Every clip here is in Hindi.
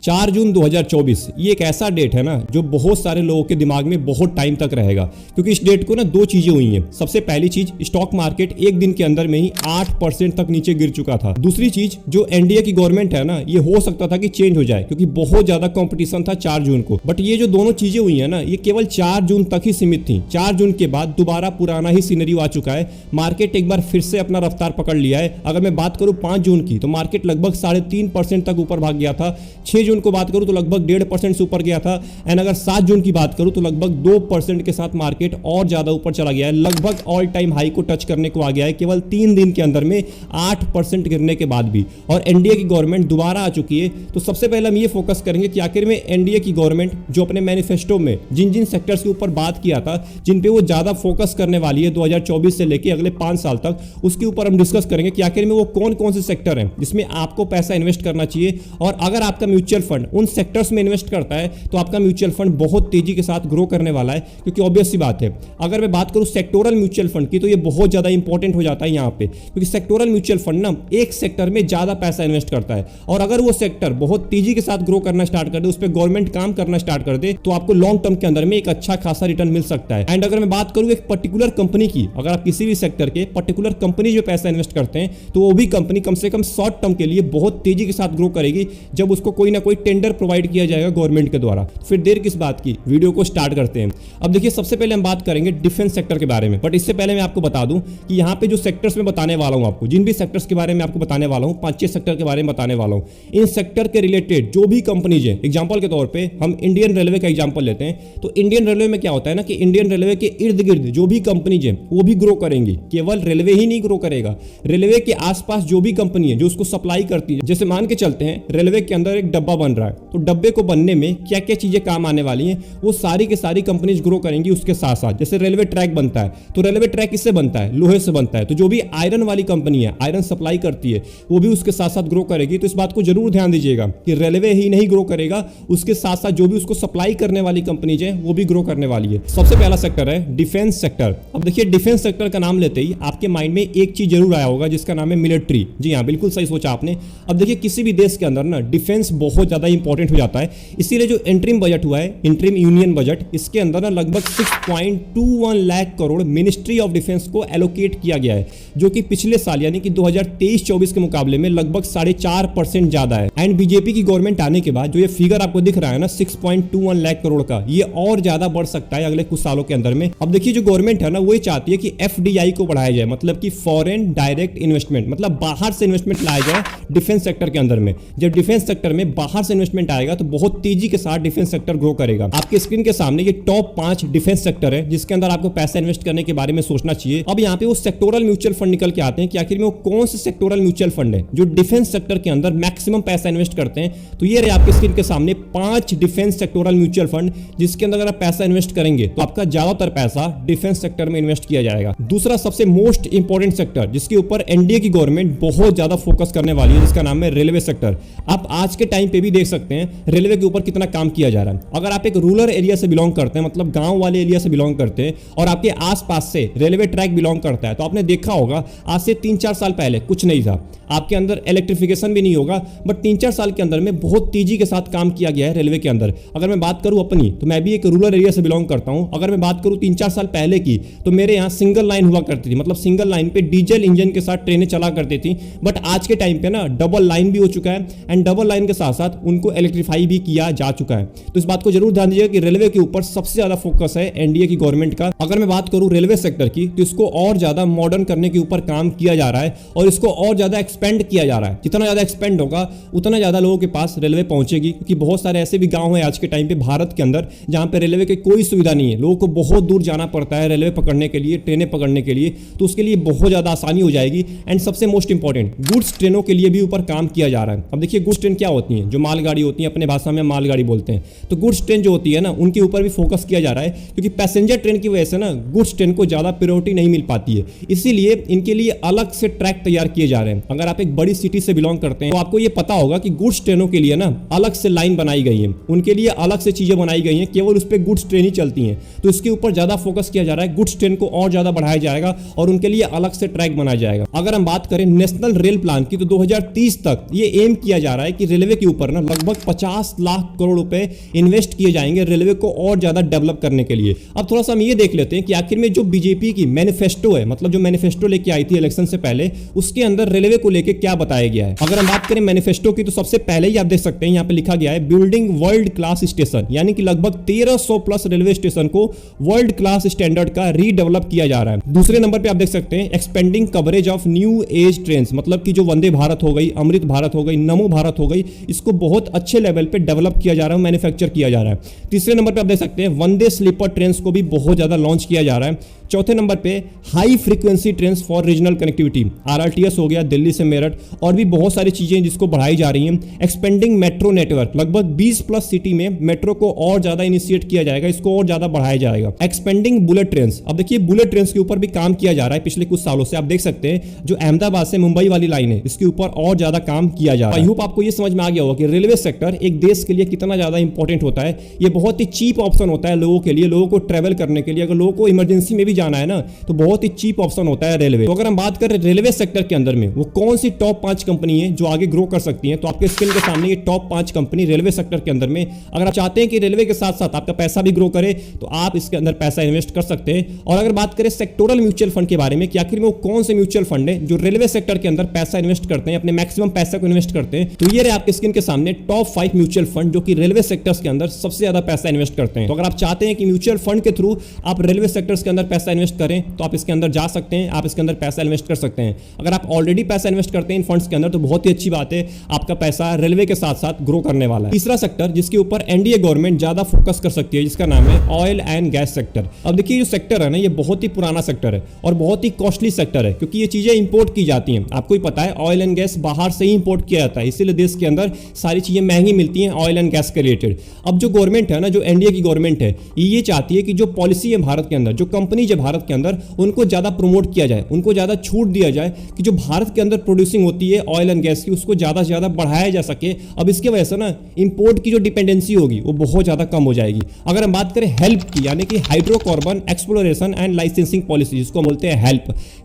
4 जून 2024 ये एक ऐसा डेट है ना जो बहुत सारे लोगों के दिमाग में बहुत टाइम तक रहेगा, क्योंकि इस डेट को ना दो चीजें हुई हैं। सबसे पहली चीज, स्टॉक मार्केट एक दिन के अंदर में ही 8% तक नीचे गिर चुका था। दूसरी चीज, जो एनडीए की गवर्नमेंट है ना, ये हो सकता था कि चेंज हो जाए क्योंकि बहुत ज्यादा कंपटीशन था 4 जून को। बट ये जो दोनों चीजें हुई है ना, ये केवल 4 जून तक ही सीमित थी। 4 जून के बाद दोबारा पुराना ही सिनेरियो आ चुका है। मार्केट एक बार फिर से अपना रफ्तार पकड़ लिया है। अगर मैं बात करूं 5 जून की, तो मार्केट लगभग 3.5% तक ऊपर भाग गया था। 6 जून को बात करूं तो लगभग 1.5% से ऊपर गया था। एंड अगर 7 जून की बात करूं तो लगभग 2% के साथ मार्केट और ज्यादा ऊपर चला गया है। लगभग ऑल टाइम हाई को टच करने को आ गया है केवल 3 दिन के अंदर में 8% गिरने के बाद भी। और एनडीए की गवर्नमेंट दोबारा आ चुकी है। तो सबसे पहले हम ये फोकस करेंगे कि आखिर में एनडीए की गवर्नमेंट जो अपने मैनिफेस्टो में जिन जिन सेक्टर्स के ऊपर बात किया था, जिन पे वो ज्यादा फोकस करने वाली है 2024 से लेके अगले 5 साल तक, उसके ऊपर हम डिस्कस करेंगे कि आखिर में वो कौन कौन से सेक्टर हैं जिसमें आपको पैसा इन्वेस्ट करना चाहिए। और अगर आपका म्यूचुअल फंड उन सेक्टर्स में इन्वेस्ट करता है तो आपका म्यूचुअल फंड बहुत तेजी के साथ ग्रो करने वाला है, क्योंकि ऑब्वियस सी बात है। अगर मैं बात करूं सेक्टोरल म्यूचुअल फंड की, तो ये बहुत ज्यादा इंपॉर्टेंट हो जाता है यहाँ पे, क्योंकि सेक्टोरल म्यूचुअल फंड ना एक सेक्टर में ज्यादा पैसा इन्वेस्ट करता है। और अगर वो सेक्टर बहुत तेजी के साथ ग्रो करना स्टार्ट कर दे, उस पर गवर्नमेंट काम करना स्टार्ट कर दे, तो आपको लॉन्ग टर्म के अंदर में एक अच्छा खासा रिटर्न मिल सकता है। एंड अगर मैं बात करूं एक पर्टिकुलर कंपनी की, अगर आप किसी भी सेक्टर के पर्टिकुलर कंपनी जो पैसा इन्वेस्ट करते हैं, तो वो भी कंपनी कम से कम शॉर्ट टर्म के लिए बहुत तेजी के साथ ग्रो करेगी जब उसको कोई ना कोई टेंडर प्रोवाइड किया जाएगा गवर्नमेंट के द्वारा। फिर देर किस बात की, वीडियो को स्टार्ट करते हैं। अब देखिए, सबसे पहले हम बात करेंगे डिफेंस सेक्टर के बारे में। बट इससे पहले मैं आपको बता दूं कि यहाँ पे जो सेक्टर्स में बताने वाला हूं, आपको जिन भी सेक्टर्स के बारे में आपको बताने वाला हूं, 5-6 सेक्टर के बारे में बताने वाला हूं, इन सेक्टर के रिलेटेड जो भी कंपनीज है, एग्जांपल के तौर पे हम इंडियन रेलवे का एग्जांपल लेते हैं। तो इंडियन रेलवे में क्या होता है ना कि इंडियन रेलवे के इर्द गिर्द जो भी कंपनीज है वो भी ग्रो करेंगी। केवल रेलवे ही नहीं ग्रो करेगा, रेलवे के आसपास जो भी कंपनी है जो उसको सप्लाई करती है, जैसे मान के चलते हैं रेलवे के अंदर एक डब्बा बन रहा है, तो डब्बे को बनने में क्या क्या चीजें काम आने वाली हैं, वो सारी की सारी कंपनीज ग्रो करेंगी उसके साथ साथ। जैसे रेलवे ट्रैक बनता है, तो रेलवे ट्रैक किससे बनता है? लोहे से बनता है। तो जो भी आयरन वाली कंपनी है, आयरन सप्लाई करती है, वो भी उसके साथ साथ ग्रो करेगी। तो इस बात को जरूर ध्यान दीजिएगा कि रेलवे ही नहीं ग्रो करेगा, उसके साथ साथ जो भी उसको सप्लाई करने वाली कंपनीज है वो भी ग्रो करने वाली है। सबसे पहला सेक्टर है डिफेंस सेक्टर। अब देखिए, डिफेंस सेक्टर का नाम लेते ही आपके माइंड में एक चीज जरूर आया होगा जिसका नाम है मिलिट्री। जी हाँ, बिल्कुल सही सोचा आपने। अब देखिए, किसी भी देश के अंदर ना डिफेंस बहुत ज्यादा इंपॉर्टेंट हो जाता है। इसीलिए जो इंटरिम बजट हुआ है, इंटरिम यूनियन बजट, इसके अंदर ना लगभग 6.21 lakh crore ministry of defence को एलोकेट किया गया है, जो कि पिछले साल यानी कि 2023-24 के मुकाबले में लगभग 4.5% ज्यादा है। एंड बीजेपी की गवर्नमेंट आने के बाद जो ये फिगर आपको दिख रहा है ना 6.21 लाख करोड़ का, ये और ज्यादा बढ़ सकता है अगले कुछ सालों के अंदर में। अब देखिए, जो गवर्नमेंट है ना वो ये चाहती है कि एफडीआई को बढ़ाया जाए, मतलब कि फॉरेन डायरेक्ट इन्वेस्टमेंट, मतलब बाहर से इन्वेस्टमेंट लाया जाए डिफेंस सेक्टर के अंदर में। जब डिफेंस सेक्टर में बाहर से इन्वेस्टमेंट आएगा तो बहुत तेजी के साथ डिफेंस सेक्टर ग्रो करेगा। आपके स्क्रीन के सामने ये टॉप 5 डिफेंस सेक्टर है जिसके अंदर आपको पैसा इन्वेस्ट करने के बारे में सोचना चाहिए। अब यहाँ पे वो सेक्टोरल म्यूचुअल फंड निकल के आते हैं कि आखिर में वो कौन से सेक्टोरल म्यूचुअल फंड है जो डिफेंस सेक्टर के अंदर मैक्सिमम पैसा इन्वेस्ट करते हैं। तो ये रहे आपके स्क्रीन के सामने 5 डिफेंस सेक्टोरल म्यूचुअल फंड जिसके अंदर अगर आप पैसा इन्वेस्ट करेंगे तो आपका ज्यादातर पैसा डिफेंस सेक्टर में इन्वेस्ट किया जाएगा। दूसरा सबसे मोस्ट इंपॉर्टेंट सेक्टर जिसके ऊपर एनडीए की गवर्नमेंट बहुत ज्यादा फोकस करने वाली है, जिसका नाम है रेलवे सेक्टर। आप आज के टाइम पे भी देख सकते हैं रेलवे के ऊपर कितना काम किया जा रहा है। अगर आप एक रूरल एरिया से बिलोंग करते हैं, मतलब गांव वाले एरिया से बिलोंग करते हैं, और आपके आसपास से रेलवे ट्रैक बिलोंग करता है, तो आपने देखा होगा आज से 3-4 साल पहले कुछ नहीं था, आपके अंदर इलेक्ट्रिफिकेशन भी नहीं होगा। बट 3-4 साल के अंदर में बहुत तेजी के साथ काम किया गया है रेलवे के अंदर। अगर मैं बात करूं अपनी, तो मैं भी एक रूरल एरिया से बिलोंग करता हूं। अगर मैं बात करूं 3-4 साल पहले की, तो मेरे यहाँ सिंगल लाइन हुआ करती थी, मतलब सिंगल लाइन पे डीजल इंजन के साथ ट्रेनें चला करती थी। बट आज के टाइम पे ना डबल लाइन भी हो चुका है, एंड डबल लाइन के साथ साथ उनको इलेक्ट्रीफाई भी किया जा चुका है। तो इस बात को जरूर ध्यान दीजिएगा कि रेलवे के ऊपर सबसे ज्यादा फोकस है एनडीए की गवर्नमेंट का। अगर मैं बात करूं रेलवे सेक्टर की, तो इसको और ज्यादा मॉडर्न करने के ऊपर काम किया जा रहा है और इसको और ज्यादा एक्सपेंड किया जा रहा है। जितना ज्यादा एक्सपेंड होगा उतना ज्यादा लोगों के पास रेलवे पहुंचेगी, क्योंकि बहुत सारे ऐसे भी गांव हैं आज के टाइम पे भारत के अंदर जहां पे रेलवे की कोई सुविधा नहीं है। लोगों को बहुत दूर जाना पड़ता है रेलवे पकड़ने के लिए, ट्रेनें पकड़ने के लिए। तो उसके लिए बहुत ज्यादा आसानी हो जाएगी। एंड सबसे मोस्ट इंपॉर्टेंट, गुड्स ट्रेनों के लिए भी ऊपर काम किया जा रहा है। अब देखिए, गुड्स ट्रेन क्या होती है? जो मालगाड़ी होती है, अपने भाषा में मालगाड़ी बोलते हैं। तो गुड्स ट्रेन जो होती है ना, उनके ऊपर भी फोकस किया जा रहा है, क्योंकि पैसेंजर ट्रेन की वजह से ना गुड्स ट्रेन को ज्यादा प्रायोरिटी नहीं मिल पाती है। इसीलिए इनके लिए अलग से ट्रैक तैयार किए जा रहे हैं। अगर आप एक बड़ी सिटी से बिलोंग करते हैं तो आपको ये पता होगा कि गुड्स ट्रेनों के लिए ना अलग से लाइन बनाई गई है, उनके लिए अलग से चीजें बनाई गई हैं, केवल उस पर गुड्स ट्रेन ही चलती हैं। तो इसके ऊपर ज्यादा फोकस किया जा रहा है, गुड्स ट्रेन को और ज्यादा बढ़ाया जाएगा और उनके लिए अलग से ट्रैक बनाया जाएगा। अगर हम बात करें नेशनल रेल प्लान की, तो 2030 तक ये एम किया जा रहा है कि रेलवे के ऊपर अंदर ना लगभग 50 लाख करोड़ रुपए इन्वेस्ट किए जाएंगे रेलवे को और ज्यादा डेवलप करने के लिए। अब थोड़ा सा हम ये देख लेते हैं कि आखिर में जो बीजेपी की मैनिफेस्टो है, मतलब जो मैनिफेस्टो लेके आई थी इलेक्शन से पहले, उसके अंदर रेलवे को लेके क्या बताया गया है। अगर हम बात करें मैनिफेस्टो की तो सबसे पहले ही आप देख सकते हैं यहाँ पे लिखा गया है बिल्डिंग वर्ल्ड क्लास स्टेशन, यानी कि लगभग 1300 प्लस रेलवे स्टेशन को वर्ल्ड क्लास स्टैंडर्ड का रीडेवलप किया जा रहा है। दूसरे नंबर पे आप देख सकते हैं expanding coverage of new age train, मतलब कि जो वंदे भारत हो गई, अमृत भारत हो गई, नमो भारत हो गई, इसको बहुत अच्छे लेवल पे डेवलप किया जा रहा है, मैन्युफैक्चर किया जा रहा है। तीसरे नंबर पे आप देख सकते हैं वंदे स्लीपर ट्रेन को भी बहुत ज्यादा लॉन्च किया जा रहा है। चौथे नंबर पे high frequency train for regional connectivity, RRTS हो गया दिल्ली से मेरठ, और भी बहुत सारी चीजें जिसको बढ़ाई जा रही हैं। एक्सपेंडिंग मेट्रो नेटवर्क, लगभग 20 प्लस सिटी में मेट्रो को और ज्यादा इनिशिएट किया जाएगा, इसको और ज्यादा बढ़ाया जाएगा। एक्सपेंडिंग बुलेट ट्रेन, अब देखिए बुलेट ट्रेन के ऊपर भी काम किया जा रहा है पिछले कुछ सालों से। आप देख सकते हैं जो अहमदाबाद से मुंबई वाली लाइन है, इसके ऊपर और ज्यादा काम किया जा रहा है। आई होप आपको ये समझ में आ गया होगा कि रेलवे सेक्टर एक देश के लिए कितना ज्यादा इंपॉर्टेंट होता है। ये बहुत ही चीप ऑप्शन होता है लोगों के लिए, लोगों को ट्रेवल करने के लिए। अगर लोगों को इमरजेंसी में भी जाना है ना तो बहुत ही चीप ऑप्शन होता है रेलवे। तो अगर हम बात करें रेलवे सेक्टर के अंदर में वो कौन सी टॉप 5 कंपनी है जो आगे ग्रो कर सकती हैं, तो आपके स्क्रीन के सामने ये टॉप 5 कंपनी रेलवे सेक्टर के अंदर में। अगर आप चाहते हैं कि रेलवे के साथ साथ आपका पैसा भी ग्रो करे तो आप इसके अंदर पैसा इन्वेस्ट कर सकते हैं। और अगर बात करें सेक्टोरल म्यूचुअल फंड के बारे में कि आखिर में वो कौन से म्यूचुअल फंड है जो रेलवे सेक्टर के अंदर पैसा इन्वेस्ट करते हैं, अपने मैक्सिमम पैसा को इन्वेस्ट करते हैं, तो ये रहे आपके स्क्रीन के सामने टॉप 5 म्यूचुअल फंड जो कि रेलवे सेक्टर्स के अंदर सबसे ज्यादा पैसा इन्वेस्ट करते हैं। तो अगर आप चाहते हैं कि म्यूचुअल फंड के थ्रू आप रेलवे सेक्टर्स के अंदर पैसा इन्वेस्ट करें तो आप इसके अंदर जा सकते हैं, आप इसके अंदर पैसा इन्वेस्ट कर सकते हैं। अगर आप ऑलरेडी पैसा इन्वेस्ट करते हैं इन फंड्स के अंदर तो बहुत ही अच्छी बात है, आपका पैसा रेलवे के साथ साथ ग्रो करने वाला है। तीसरा सेक्टर जिसके ऊपर एनडीए गवर्नमेंट ज्यादा फोकस कर सकती है, जिसका नाम है ऑयल एंड गैस सेक्टर। अब देखिए जो सेक्टर है ना, ये बहुत ही पुराना सेक्टर है और बहुत ही कॉस्टली सेक्टर है, क्योंकि ये चीजें इंपोर्ट की जाती हैं। आपको ही पता है ऑयल एंड गैस बाहर से ही इंपोर्ट किया जाता है, इसीलिए देश के अंदर सारी चीजें महंगी मिलती हैं ऑयल एंड गैस के रिलेटेड। अब जो गवर्नमेंट है ना, जो एनडीए की गवर्नमेंट है, ये चाहती है कि जो पॉलिसी है भारत के अंदर, जो कंपनीज है भारत के अंदर, उनको ज्यादा प्रमोट किया जाए, उनको ज्यादा छूट दिया जाए कि जो भारत के अंदर प्रोड्यूसिंग होती है ऑयल एंड गैस की, उसको ज्यादा से ज्यादा बढ़ाया जा सके। अब इसके वजह से ना इंपोर्ट की जो डिपेंडेंसी होगी वो बहुत ज्यादा कम हो जाएगी। अगर हम बात करें हेल्प की, यानी कि hydrocarbon exploration and licensing policy, जिसको बोलते हैं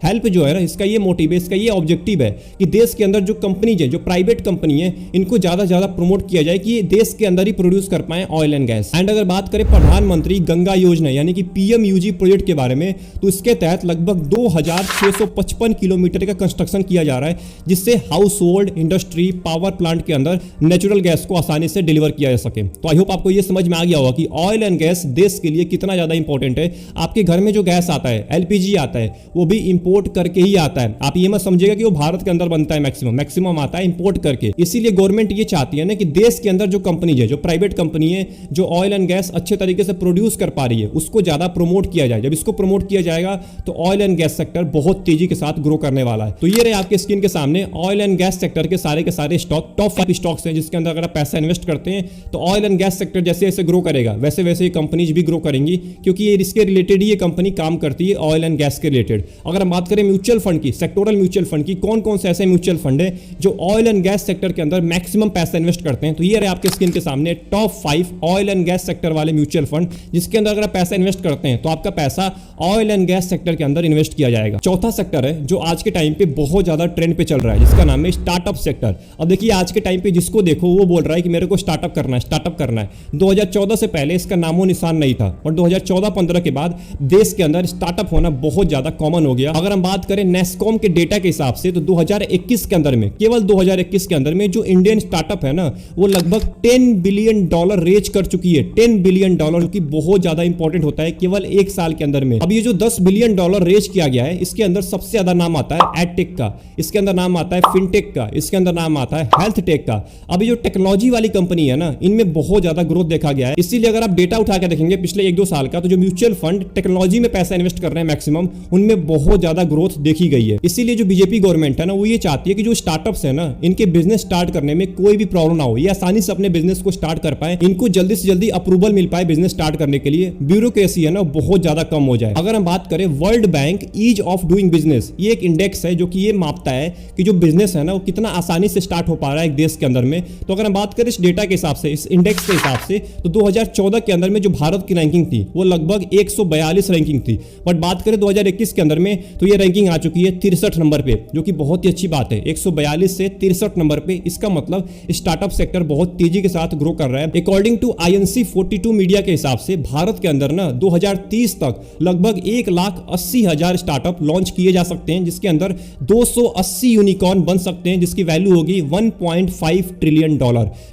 हेल्प जो है ना, इसका ये मोटिव है, इसका ये ऑब्जेक्टिव है कि देश के अंदर जो कंपनीज है, जो प्राइवेट कंपनी है, इनको ज्यादा से ज्यादा प्रमोट किया जाए कि देश के अंदर ही प्रोड्यूस कर पाए ऑयल एंड गैस। एंड अगर बात करें प्रधानमंत्री गंगा योजना यानी कि पीएमयूजी प्रोजेक्ट के बारे में, तो इसके तहत लगभग 2655 किलोमीटर का कंस्ट्रक्शन किया जा रहा है, जिससे house hold, industry, power plant के अंदर नेचुरल गैस को आसानी से डिलीवर किया जा सके। तो आई होप आपको यह समझ में आ गया होगा कि ऑयल एंड गैस देश के लिए कितना ज्यादा इंपॉर्टेंट है। आपके घर में जो गैस आता है, एलपीजी आता है, वो भी इंपोर्ट करके ही आता है। आप ये मत समझिएगा कि वो भारत के अंदर बनता है, मैक्सिमम आता है इंपोर्ट करके। इसीलिए गवर्नमेंट ये चाहती है ना कि देश के अंदर जो कंपनी है, जो प्राइवेट कंपनी है, जो ऑयल एंड गैस अच्छे तरीके से प्रोड्यूस कर पा रही है, उसको ज्यादा प्रमोट किया जाए। जब इसको प्रमोट किया जाएगा तो ऑयल एंड गैस सेक्टर बहुत तेजी के साथ ग्रो करने वाला है। तो ये रहे आपके स्क्रीन के सामने ऑयल एंड गैस सेक्टर के सारे स्टॉक, टॉप 5 स्टॉक्स हैं जिसके अंदर अगर आप पैसा इन्वेस्ट करते हैं तो ऑयल एंड गैस सेक्टर जैसे जैसे ग्रो करेगा वैसे वैसे ये कंपनीज भी ग्रो करेंगी, क्योंकि ये इसके रिलेटेड ही ये कंपनी काम करती है ऑयल एंड गैस के रिलेटेड। अगर हम बात करें म्यूचुअल फंड की, सेक्टोरल म्यूचुअल फंड की, कौन कौन से ऐसे म्यूचुअल फंड है जो ऑयल एंड गैस सेक्टर के अंदर मैक्सिमम पैसा इन्वेस्ट करते हैं, तो ये रहे आपके स्क्रीन के सामने top 5 oil and gas sector वाले म्यूचुअल फंड, जिसके अंदर अगर आप पैसा इन्वेस्ट करते हैं तो आपका पैसा ऑयल एंड गैस सेक्टर के अंदर इन्वेस्ट किया जाएगा। चौथा सेक्टर है जो आज के टाइम पे बहुत ज्यादा ट्रेंड पे चल रहा है, जिसका नाम है स्टार्टअप सेक्टर। अब देखिए आज के टाइम पे जिसको देखो वो बोल रहा है कि मेरे को स्टार्टअप करना है। 2014 से पहले इसका नामो निशान नहीं था, और 2014-15 के बाद देश के अंदर स्टार्टअप होना बहुत ज्यादा कॉमन हो गया। अगर हम बात करें नेस्कॉम के डेटा के हिसाब से तो 2021 के अंदर में, केवल 2021 के अंदर में जो इंडियन स्टार्टअप है ना, वो लगभग $10 बिलियन रेज कर चुकी है। $10 बिलियन, जो कि बहुत ज्यादा इंपॉर्टेंट होता है केवल एक साल के अंदर में। अब ये जो $10 बिलियन रेज किया गया है, इसके अंदर सबसे ज्यादा नाम आता है एडटेक का, इसके अंदर नाम आता है फिनटेक का, इसके अंदर नाम आता है हेल्थ टेक का। अब ये जो टेक्नोलॉजी वाली कंपनी है ना, इनमें बहुत ज्यादा ग्रोथ देखा गया है। इसीलिए अगर आप डेटा उठा के देखेंगे पिछले 1-2 साल का, तो जो म्यूचुअल फंड टेक्नोलॉजी में पैसा इन्वेस्ट कर रहे हैं मैक्सिमम, उनमें बहुत ज्यादा ग्रोथ देखी गई है। इसीलिए जो बीजेपी गवर्नमेंट है ना, वो ये चाहती है कि जो स्टार्टअप्स है ना, इनके बिजनेस स्टार्ट करने में कोई भी प्रॉब्लम ना हो, ये आसानी से अपने बिजनेस को स्टार्ट कर पाए, इनको जल्दी से जल्दी अप्रूवल मिल पाए बिजनेस स्टार्ट करने के लिए, ब्यूरोक्रेसी है ना बहुत ज्यादा कम हो जाए। अगर हम बात करें World Bank ease of doing business, ये एक इंडेक्स है जो कि ये मापता है कि जो बिजनेस है ना वो कितना आसानी से स्टार्ट हो पा रहा है एक देश के अंदर में। तो अगर हम बात करें इस डेटा के हिसाब से, इस इंडेक्स के हिसाब से, तो 2014 के अंदर में जो भारत की रैंकिंग थी वो लगभग 142 रैंकिंग थी। बट बात करें 2021 के अंदर में तो ये रैंकिंग आ चुकी है 63 नंबर पे, जो कि बहुत ही अच्छी बात है। 142 से 63 नंबर पे, इसका मतलब स्टार्टअप सेक्टर बहुत तेजी के साथ ग्रो कर रहा है। अकॉर्डिंग टू INC 42 मीडिया के हिसाब से भारत के अंदर ना 2030 तक लगभग 1,80,000 स्टार्टअप लॉन्च किए जा सकते हैं, जिसके अंदर 280 यूनिकॉर्न बन सकते हैं, जिसकी वैल्यू होगी $1.5 ट्रिलियन,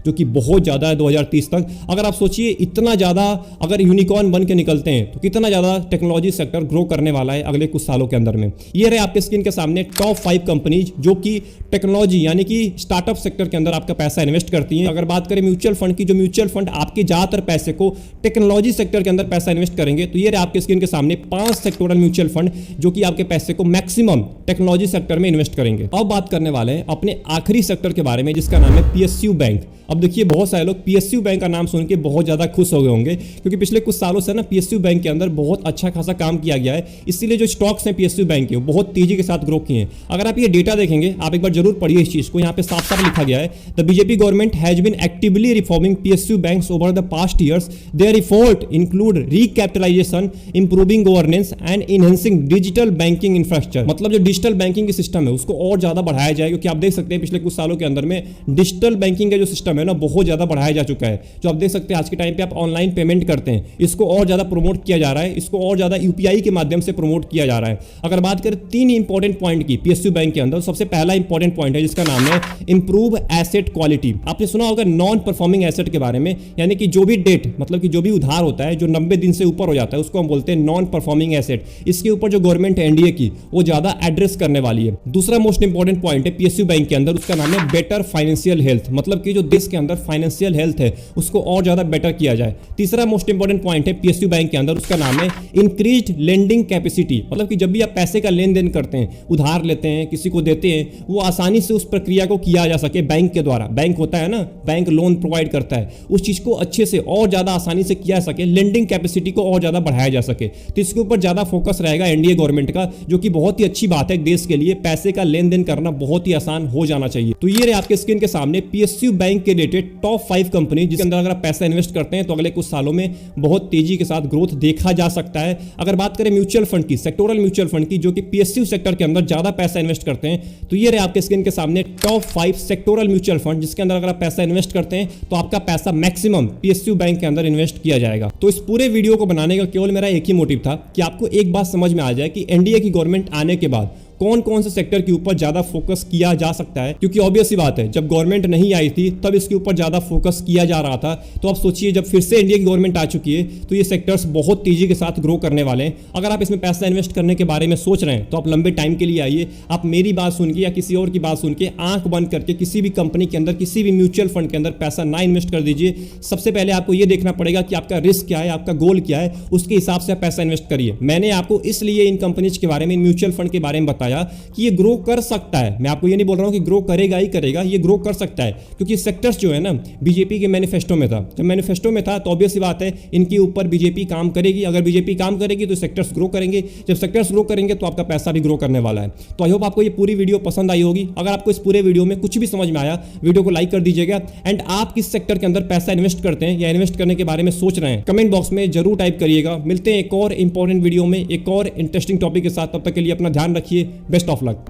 जो कि बहुत ज्यादा है 2030 तक। अगर आप सोचिए इतना ज्यादा अगर यूनिकॉर्न बन के निकलते हैं तो कितना ज्यादा टेक्नोलॉजी सेक्टर ग्रो करने वाला है अगले कुछ सालों के अंदर में। ये रहे आपके स्क्रीन के सामने टॉप 5 कंपनीज जो कि टेक्नोलॉजी यानी कि स्टार्टअप सेक्टर के अंदर आपका पैसा इन्वेस्ट करती हैं। अगर बात करें म्यूचुअल फंड की, जो म्यूचुअल फंड आपके ज्यादातर पैसे को टेक्नोलॉजी सेक्टर के अंदर पैसा इन्वेस्ट करेंगे, तो ये रहे आपके स्क्रीन के सामने 5 सेक्टोरल म्यूचुअल फंड जो कि आपके पैसे को मैक्सिमम टेक्नोलॉजी सेक्टर में इन्वेस्ट करेंगे। अब बात करने वाले हैं अपने आखिरी सेक्टर के बारे में, जिसका नाम है PSU बैंक। अब देखिए बहुत सारे लोग PSU बैंक का नाम सुन के बहुत ज्यादा खुश हो गए होंगे, क्योंकि पिछले कुछ सालों से ना PSU बैंक के अंदर बहुत अच्छा खासा काम किया गया है, इसीलिए जो स्टॉक्स हैं PSU बैंक के वो बहुत तेजी के साथ ग्रो किए हैं। अगर आप ये डेटा देखेंगे, आप एक बार जरूर पढ़िए इस चीज को, यहाँ पे साफ साफ लिखा गया है, the BJP government has been actively reforming PSU banks over the past years. Their effort include recapitalisation, improving governance and enhancing digital banking infrastructure. मतलब जो डिजिटल बैंकिंग के सिस्टम है उसको और ज्यादा बढ़ाया जाए, क्योंकि आप देख सकते हैं पिछले कुछ सालों के अंदर में डिजिटल बैंकिंग का जो सिस्टम है ना बहुत ज्यादा बढ़ाया जा चुका है। जो आप देख सकते हैं आज के टाइम पे आप ऑनलाइन पेमेंट करते हैं, इसको और ज्यादा प्रमोट किया जा रहा है, इसको और ज्यादा UPI के माध्यम से प्रमोट किया जा रहा है। अगर बात करें 3 इंपॉर्टेंट पॉइंट की PSU बैंक के अंदर, सबसे पहला इंपॉर्टेंट पॉइंट है जिसका नाम है इंप्रूव एसेट क्वालिटी। आपने सुना होगा नॉन परफॉर्मिंग एसेट के बारे में, यानी कि जो भी डेट मतलब कि जो भी उधार होता है जो 90 दिन से ऊपर हो जाता है उसको हम बोलते हैं नॉन परफॉर्मिंग एसेट। इसके ऊपर जो गवर्नमेंट है NDA की वो ज्यादा एड्रेस करने वाली है। दूसरा मोस्ट इंपॉर्टेंट पॉइंट है PSU बैंक के अंदर, उसका नाम है बेटर फाइनेंशियल हेल्थ, मतलब कि जो देश के अंदर फाइनेंशियल हेल्थ है उसको और ज्यादा बेटर किया जाए। तीसरा मोस्ट इंपॉर्टेंट पॉइंट है PSU बैंक के अंदर, उसका नाम है इंक्रीज्ड लेंडिंग कैपेसिटी, मतलब कि जब भी आप पैसे का लेन देन करते हैं, उधार लेते हैं, किसी को देते हैं, वो आसानी से उस प्रक्रिया को किया जा सके बैंक के द्वारा। बैंक होता है ना, बैंक लोन प्रोवाइड करता है, उस चीज को अच्छे से और ज्यादा आसानी से किया जा सके, लेंडिंग कैपेसिटी को और ज्यादा बढ़ाया जा सके। तो इसके ऊपर ज्यादा फोकस रहेगा NDA गवर्नमेंट का, जो कि बहुत ही अच्छी बात है देश के लिए। पैसे का लेन देन करना बहुत ही आसान हो जाना चाहिए। तो ये रहे आपके स्क्रीन के सामने PSU बैंक के रिलेटेड टॉप 5 कंपनी, जिसके अंदर अगर आप पैसा इन्वेस्ट करते हैं तो अगले कुछ सालों में बहुत तेजी के साथ ग्रोथ देखा जा सकता है। अगर बात करें म्यूचुअल फंड की, सेक्टोरल म्यूचुअल फंड की, जो कि PSU सेक्टर के अंदर ज्यादा पैसा इन्वेस्ट करते हैं, तो ये रहे आपके स्क्रीन के सामने टॉप 5 सेक्टोरल म्यूचुअल फंड, जिसके अंदर अगर आप पैसा इन्वेस्ट करते हैं तो आपका पैसा मैक्सिमम PSU बैंक के अंदर इन्वेस्ट किया जाएगा। तो इस पूरे वीडियो को बनाने का केवल मेरा एक ही मोटिव था कि आपको एक बात समझ में आ जाए कि NDA की गवर्नमेंट आने के बाद कौन कौन से सेक्टर के ऊपर ज्यादा फोकस किया जा सकता है। क्योंकि ऑब्वियस सी बात है, जब गवर्नमेंट नहीं आई थी तब इसके ऊपर ज्यादा फोकस किया जा रहा था। तो अब सोचिए जब फिर से इंडिया की गवर्नमेंट आ चुकी है तो ये सेक्टर्स बहुत तेजी के साथ ग्रो करने वाले हैं। अगर आप इसमें पैसा इन्वेस्ट करने के बारे में सोच रहे हैं तो आप लंबे टाइम के लिए आइए, आप मेरी बात सुन के या किसी और की बात सुन के आंख बंद करके किसी भी कंपनी के अंदर, किसी भी म्यूचुअल फंड के अंदर पैसा ना इन्वेस्ट कर दीजिए। सबसे पहले आपको यह देखना पड़ेगा कि आपका रिस्क क्या है, आपका गोल क्या है, उसके हिसाब से आप पैसा इन्वेस्ट करिए। मैंने आपको इसलिए इन कंपनीज के बारे में, इन म्यूचुअल फंड के बारे में बताया कि ये ग्रो कर सकता है। मैं आपको ये नहीं बोल रहा हूं कि ग्रो करेगा ही करेगा, ये ग्रो कर सकता है, क्योंकि सेक्टर्स जो है ना बीजेपी के मैनिफेस्टो में था। जब मैनिफेस्टो में था तो ऑब्वियस सी बात है इनके ऊपर बीजेपी काम करेगी। अगर बीजेपी काम करेगी तो सेक्टर्स ग्रो करेंगे, जब सेक्टर्स ग्रो करेंगे तो आपका पैसा भी ग्रो करने वाला है। तो आई होप आपको ये पूरी वीडियो पसंद आई होगी। अगर आपको इस पूरे वीडियो में कुछ भी समझ में आया, वीडियो को लाइक कर दीजिएगा। एंड आप किस सेक्टर के अंदर पैसा इन्वेस्ट करते हैं या इन्वेस्ट करने के बारे में सोच रहे हैं, कमेंट बॉक्स में जरूर टाइप करिएगा। मिलते हैं एक और इंपॉर्टेंट वीडियो में एक और इंटरेस्टिंग टॉपिक के साथ। तब तक के लिए अपना ध्यान रखिए। Best of luck.